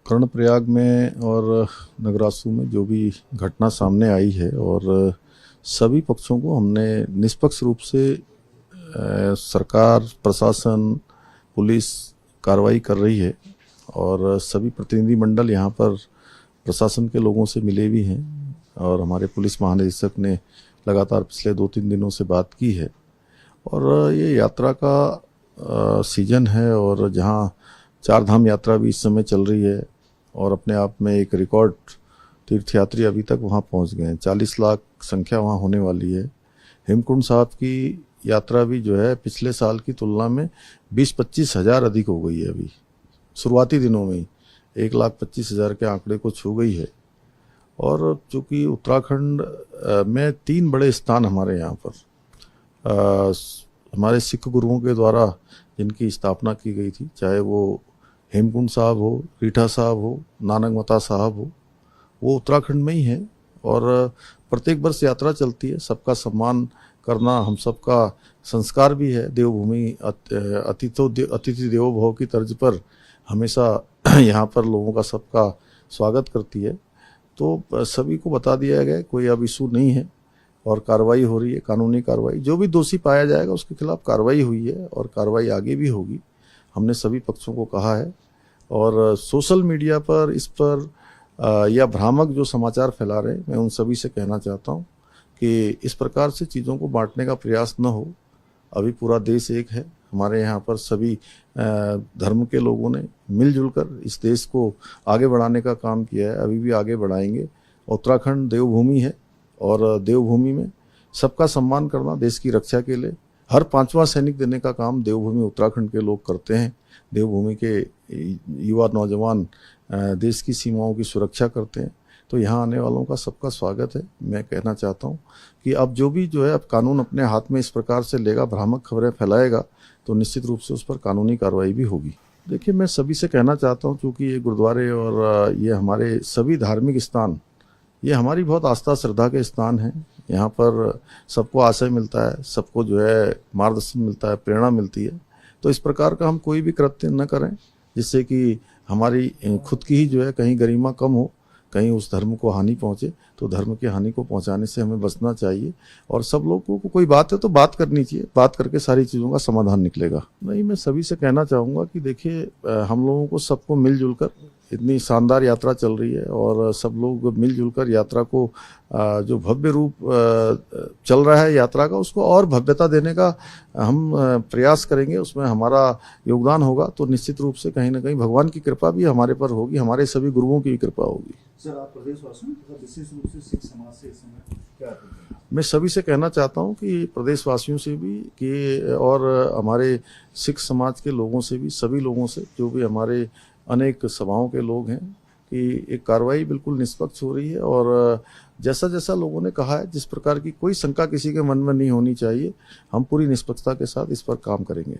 कर्णप्रयाग में और नगरासू में जो भी घटना सामने आई है और सभी पक्षों को हमने निष्पक्ष रूप से सरकार, प्रशासन, पुलिस कार्रवाई कर रही है और सभी प्रतिनिधिमंडल यहाँ पर प्रशासन के लोगों से मिले भी हैं और हमारे पुलिस महानिदेशक ने लगातार पिछले 2-3 दिनों से बात की है। और ये यात्रा का सीजन है और जहाँ चार धाम यात्रा भी इस समय चल रही है और अपने आप में एक रिकॉर्ड तीर्थयात्री अभी तक वहाँ पहुँच गए हैं। 40 लाख संख्या वहाँ होने वाली है। हेमकुंड साहब की यात्रा भी जो है पिछले साल की तुलना में 20-25 हज़ार अधिक हो गई है। अभी शुरुआती दिनों में ही 1,25,000 के आंकड़े को छू गई है। और चूँकि उत्तराखंड में 3 बड़े स्थान हमारे यहाँ पर हमारे सिख गुरुओं के द्वारा जिनकी स्थापना की गई थी, चाहे वो हेमकुंड साहब हो, रीठा साहब हो, नानक मता साहब हो, वो उत्तराखंड में ही है। और प्रत्येक वर्ष यात्रा चलती है। सबका सम्मान करना हम सबका संस्कार भी है। देवभूमि अतिथि देवो भव की तर्ज पर हमेशा यहाँ पर लोगों का सबका स्वागत करती है। तो सभी को बता दिया गया, कोई अब इशू नहीं है और कार्रवाई हो रही है, कानूनी कार्रवाई। जो भी दोषी पाया जाएगा उसके खिलाफ कार्रवाई हुई है और कार्रवाई आगे भी होगी, हमने सभी पक्षों को कहा है। और सोशल मीडिया पर इस पर या भ्रामक जो समाचार फैला रहे हैं, मैं उन सभी से कहना चाहता हूं कि इस प्रकार से चीज़ों को बांटने का प्रयास न हो। अभी पूरा देश एक है। हमारे यहाँ पर सभी धर्म के लोगों ने मिलजुल कर इस देश को आगे बढ़ाने का काम किया है, अभी भी आगे बढ़ाएंगे। उत्तराखंड देवभूमि है और देवभूमि में सबका सम्मान करना, देश की रक्षा के लिए हर 5वां सैनिक देने का काम देवभूमि उत्तराखंड के लोग करते हैं। देवभूमि के युवा नौजवान देश की सीमाओं की सुरक्षा करते हैं। तो यहाँ आने वालों का सबका स्वागत है। मैं कहना चाहता हूँ कि अब जो है अब कानून अपने हाथ में इस प्रकार से लेगा, भ्रामक खबरें फैलाएगा, तो निश्चित रूप से उस पर कानूनी कार्रवाई भी होगी। देखिए, मैं सभी से कहना चाहता हूँ, चूँकि ये गुरुद्वारे और ये हमारे सभी धार्मिक स्थान, ये हमारी बहुत आस्था श्रद्धा के स्थान हैं। यहाँ पर सबको आश्रय मिलता है, सबको मार्गदर्शन मिलता है, प्रेरणा मिलती है। तो इस प्रकार का हम कोई भी कृत्य न करें जिससे कि हमारी खुद की ही कहीं गरिमा कम हो, कहीं उस धर्म को हानि पहुँचे। तो धर्म की हानि को पहुँचाने से हमें बचना चाहिए और सब लोगों को कोई बात है तो बात करनी चाहिए। बात करके सारी चीज़ों का समाधान निकलेगा। नहीं, मैं सभी से कहना चाहूँगा कि देखिए, हम लोगों को सबको मिलजुल कर, इतनी शानदार यात्रा चल रही है और सब लोग मिलजुल कर यात्रा को जो भव्य रूप चल रहा है यात्रा का, उसको और भव्यता देने का हम प्रयास करेंगे। उसमें हमारा योगदान होगा तो निश्चित रूप से कहीं ना कहीं भगवान की कृपा भी हमारे पर होगी, हमारे सभी गुरुओं की भी कृपा होगी। सर, आप प्रदेशवासियों तथा विशेष रूप से सिख समाज से इस समय क्या? मैं सभी से कहना चाहता हूं कि प्रदेशवासियों से भी कि और हमारे सिख समाज के लोगों से भी, सभी लोगों से, जो भी हमारे अनेक सभाओं के लोग हैं, कि एक कार्रवाई बिल्कुल निष्पक्ष हो रही है। और जैसा जैसा लोगों ने कहा है, जिस प्रकार की कोई शंका किसी के मन में नहीं होनी चाहिए, हम पूरी निष्पक्षता के साथ इस पर काम करेंगे।